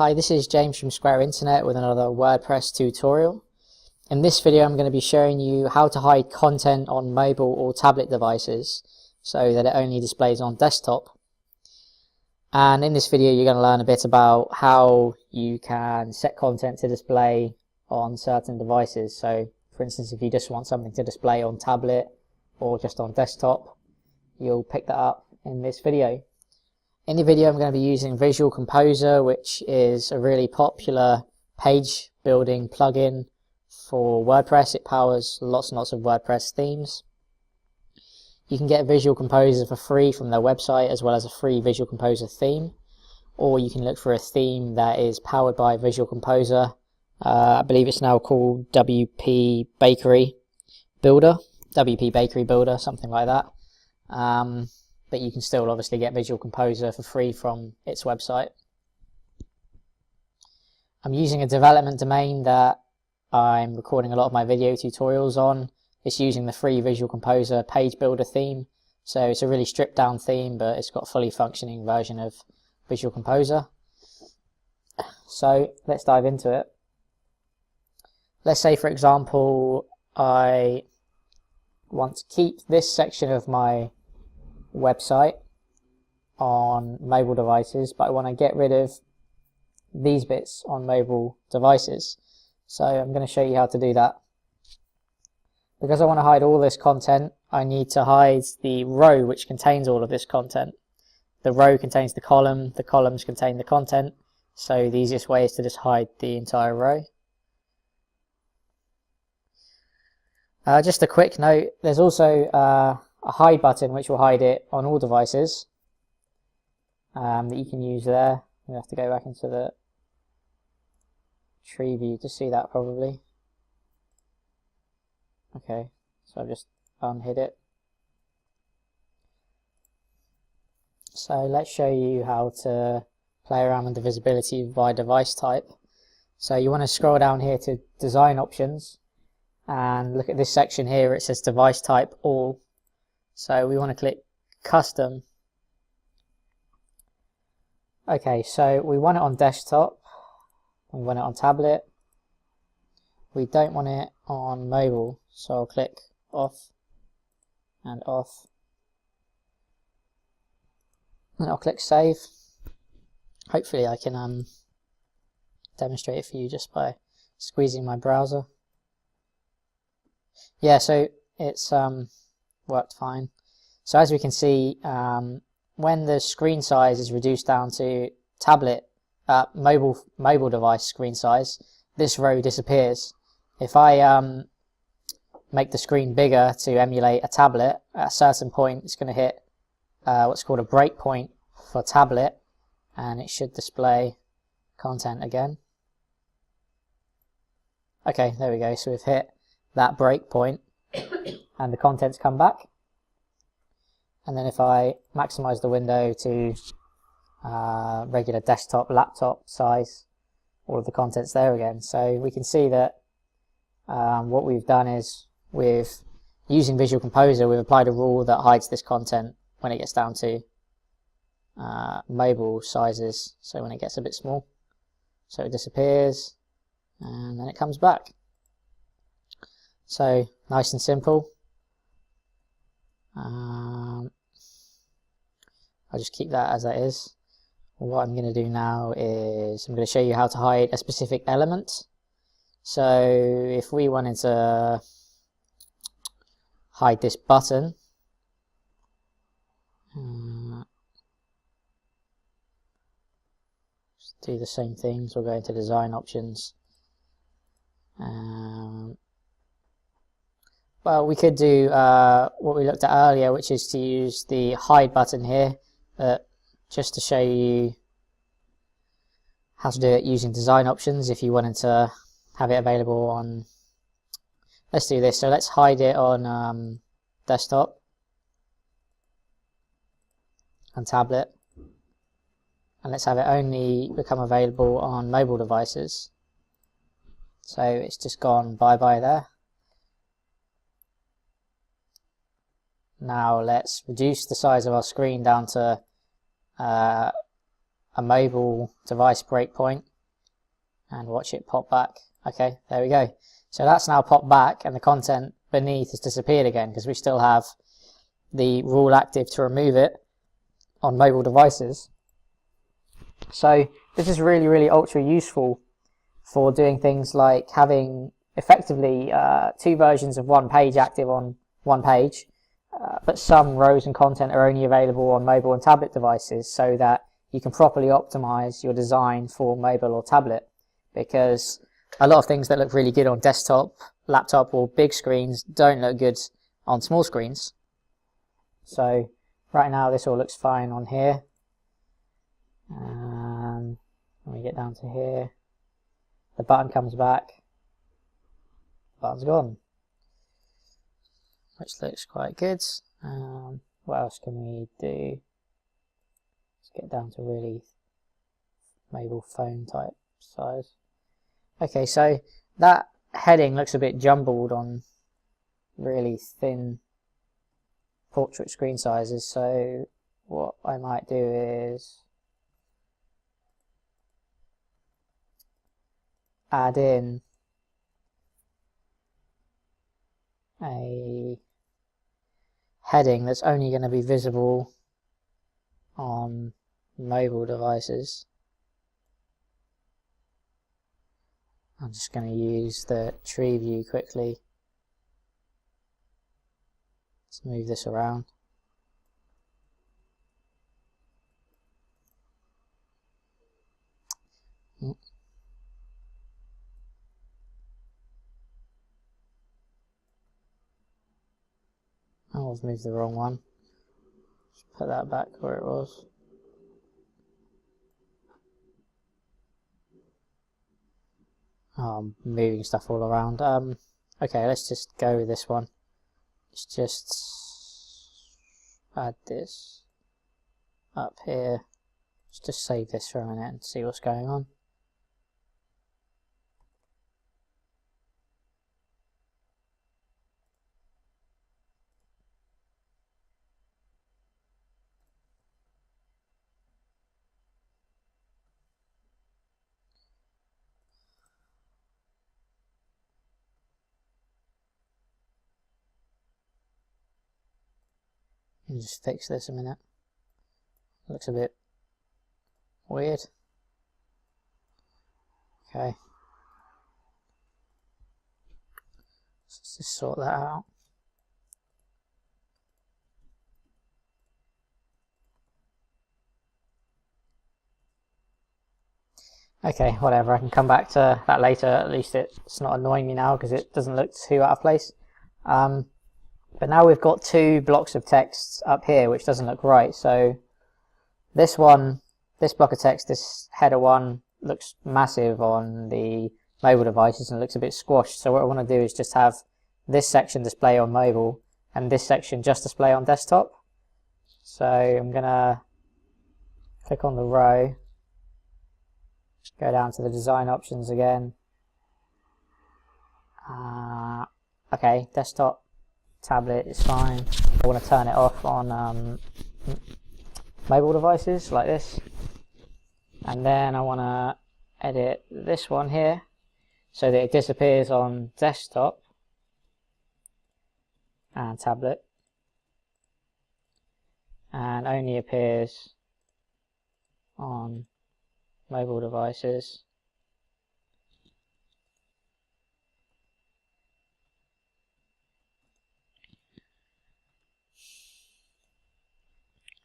Hi, this is James from Square Internet with another WordPress tutorial. In this video I'm going to be showing you how to hide content on mobile or tablet devices so that it only displays on desktop. And in this video you're going to learn a bit about how you can set content to display on certain devices. So for instance, if you just want something to display on tablet or just on desktop, you'll pick that up in this video. In the video I'm going to be using Visual Composer, which is a really popular page building plugin for WordPress. It powers lots and lots of WordPress themes. You can get Visual Composer for free from their website, as well as a free Visual Composer theme, or you can look for a theme that is powered by Visual Composer. I believe it's now called WP Bakery Builder, something like that. But you can still obviously get Visual Composer for free from its website. I'm using a development domain that I'm recording a lot of my video tutorials on. It's using the free Visual Composer page builder theme. So it's a really stripped down theme, but it's got a fully functioning version of Visual Composer. So let's dive into it. Let's say, for example, I want to keep this section of my website on mobile devices, but I want to get rid of these bits on mobile devices. So I'm going to show you how to do that. Because I want to hide all this content, I need to hide the row which contains all of this content. The row contains the columns contain the content, so the easiest way is to just hide the entire row. Just a quick note, there's also a hide button which will hide it on all devices that you can use there. You have to go back into the tree view to see that probably. Okay, so I've just unhid it. So let's show you how to play around with the visibility by device type. So you want to scroll down here to design options and look at this section here where it says device type all. So we want to click custom. Okay, so we want it on desktop, we want it on tablet, we don't want it on mobile, so I'll click off and off, and I'll click save. Hopefully I can demonstrate it for you just by squeezing my browser. Yeah, so it's worked fine. So as we can see, when the screen size is reduced down to tablet, mobile device screen size, this row disappears. If I make the screen bigger to emulate a tablet, at a certain point it's going to hit what's called a breakpoint for tablet, and it should display content again. Okay, there we go. So we've hit that breakpoint and the content's come back. And then if I maximize the window to regular desktop, laptop size, all of the content's there again. So we can see that what we've done is, with using Visual Composer, we've applied a rule that hides this content when it gets down to mobile sizes. So when it gets a bit small, so it disappears and then it comes back. So nice and simple. I'll just keep that as that is. What I'm going to do now is I'm going to show you how to hide a specific element. So if we wanted to hide this button, just do the same things. We'll go into design options. Well, we could do what we looked at earlier, which is to use the hide button here, just to show you how to do it using design options if you wanted to have it available on. Let's do this. So let's hide it on desktop and tablet, and let's have it only become available on mobile devices. So it's just gone bye-bye there. Now let's reduce the size of our screen down to a mobile device breakpoint. and watch it pop back. Okay, there we go. So that's now popped back and the content beneath has disappeared again because we still have the rule active to remove it on mobile devices. So this is really, really ultra useful for doing things like having effectively two versions of one page active on one page, but some rows and content are only available on mobile and tablet devices so that you can properly optimize your design for mobile or tablet, because a lot of things that look really good on desktop, laptop or big screens don't look good on small screens. So right now this all looks fine on here. When we get down to here, the button comes back, the button's gone, which looks quite good. What else can we do? Let's get down to really mobile phone type size. Okay, so that heading looks a bit jumbled on really thin portrait screen sizes, so what I might do is add in a heading that's only going to be visible on mobile devices. I'm just going to use the tree view quickly. Let's move this around. Oh, I've moved the wrong one. Just put that back where it was. Oh, I'm moving stuff all around. Okay, let's just go with this one. Let's just add this up here. Let's just save this for a minute and see what's going on. Let me just fix this a minute. Looks a bit weird. Okay. Let's just sort that out. Okay, whatever, I can come back to that later. At least it's not annoying me now because it doesn't look too out of place. But now we've got two blocks of text up here which doesn't look right. So this one, this block of text, this header one, looks massive on the mobile devices and looks a bit squashed. So what I want to do is just have this section display on mobile and this section just display on desktop. So I'm going to click on the row, go down to the design options again. Okay, desktop, tablet is fine. I want to turn it off on mobile devices like this. And then I want to edit this one here so that it disappears on desktop and tablet and only appears on mobile devices.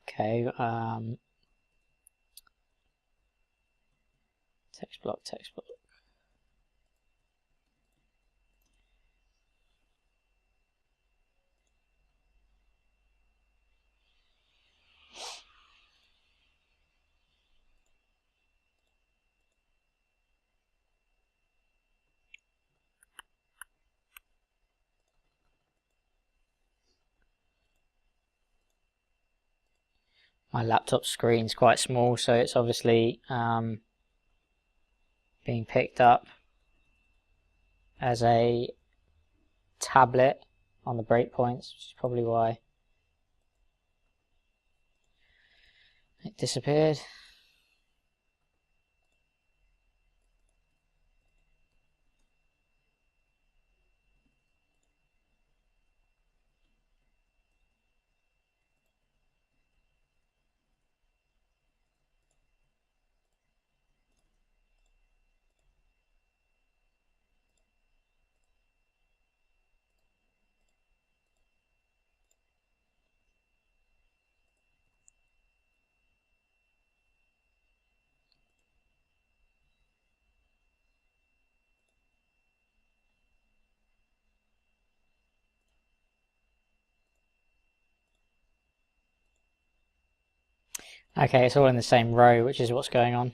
Okay, text block. My laptop screen's quite small, so it's obviously being picked up as a tablet on the breakpoints, which is probably why it disappeared. Okay, it's all in the same row, which is what's going on.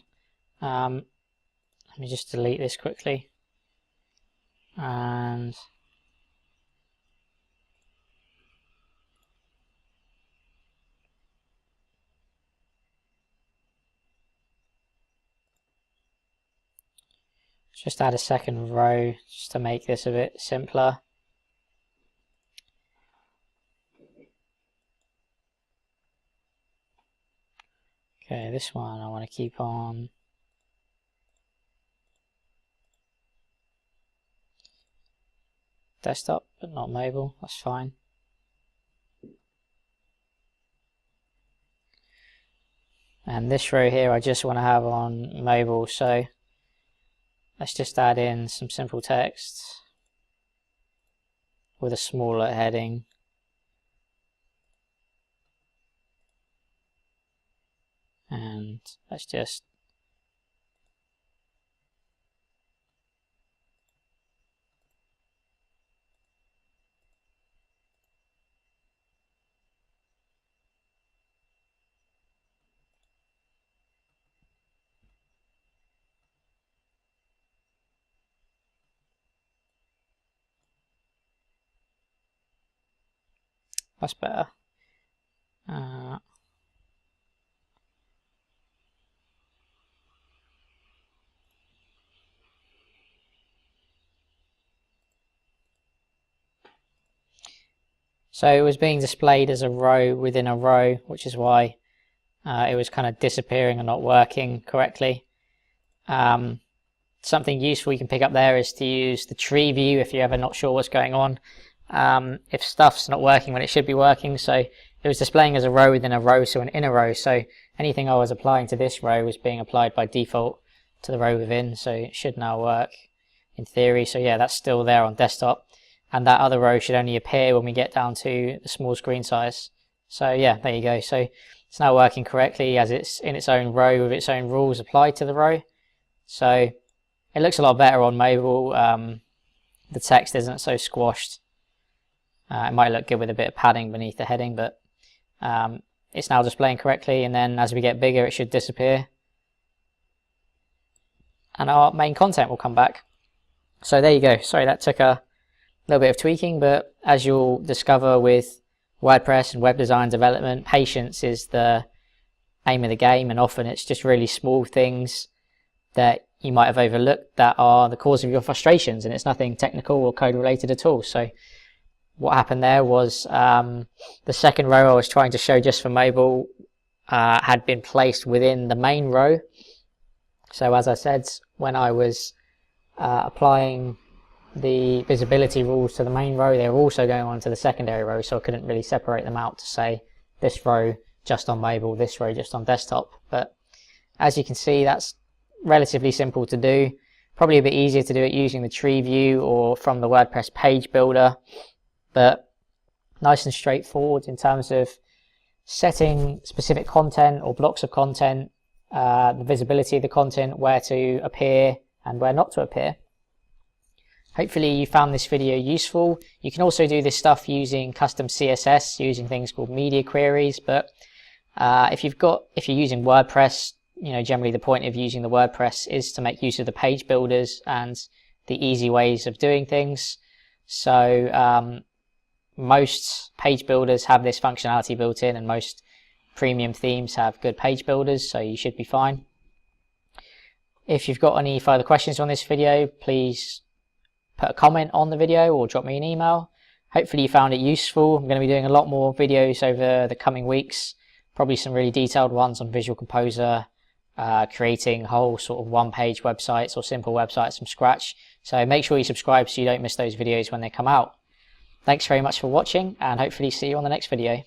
Let me just delete this quickly. And just add a second row just to make this a bit simpler. Okay, this one I want to keep on desktop, but not mobile. That's fine. And this row here I just want to have on mobile, so let's just add in some simple text with a smaller heading. And let's just that's better. So it was being displayed as a row within a row, which is why it was kind of disappearing and not working correctly. Something useful you can pick up there is to use the tree view if you're ever not sure what's going on. If stuff's not working when it should be working. So it was displaying as a row within a row, so an inner row. So anything I was applying to this row was being applied by default to the row within. So it should now work in theory. So yeah, that's still there on desktop. And that other row should only appear when we get down to the small screen size. So yeah, there you go. So it's now working correctly as it's in its own row with its own rules applied to the row. So it looks a lot better on mobile. The text isn't so squashed. It might look good with a bit of padding beneath the heading, but it's now displaying correctly, and then as we get bigger it should disappear. And our main content will come back. So there you go. Sorry, that took a little bit of tweaking, but as you'll discover with WordPress and web design development, patience is the aim of the game, and often it's just really small things that you might have overlooked that are the cause of your frustrations, and it's nothing technical or code related at all. So what happened there was the second row I was trying to show just for mobile had been placed within the main row. So as I said, when I was applying the visibility rules to the main row, they were also going on to the secondary row, so I couldn't really separate them out to say this row just on mobile, this row just on desktop. But as you can see, that's relatively simple to do. Probably a bit easier to do it using the tree view or from the WordPress page builder, but nice and straightforward in terms of setting specific content or blocks of content, the visibility of the content, where to appear and where not to appear. Hopefully you found this video useful. You can also do this stuff using custom CSS, using things called media queries, but if you're using WordPress, generally the point of using the WordPress is to make use of the page builders and the easy ways of doing things. So most page builders have this functionality built in, and most premium themes have good page builders, so you should be fine. If you've got any further questions on this video, please put a comment on the video or drop me an email. Hopefully you found it useful. I'm going to be doing a lot more videos over the coming weeks, probably some really detailed ones on Visual Composer, creating whole sort of one-page websites or simple websites from scratch. So make sure you subscribe so you don't miss those videos when they come out. Thanks very much for watching, and hopefully see you on the next video.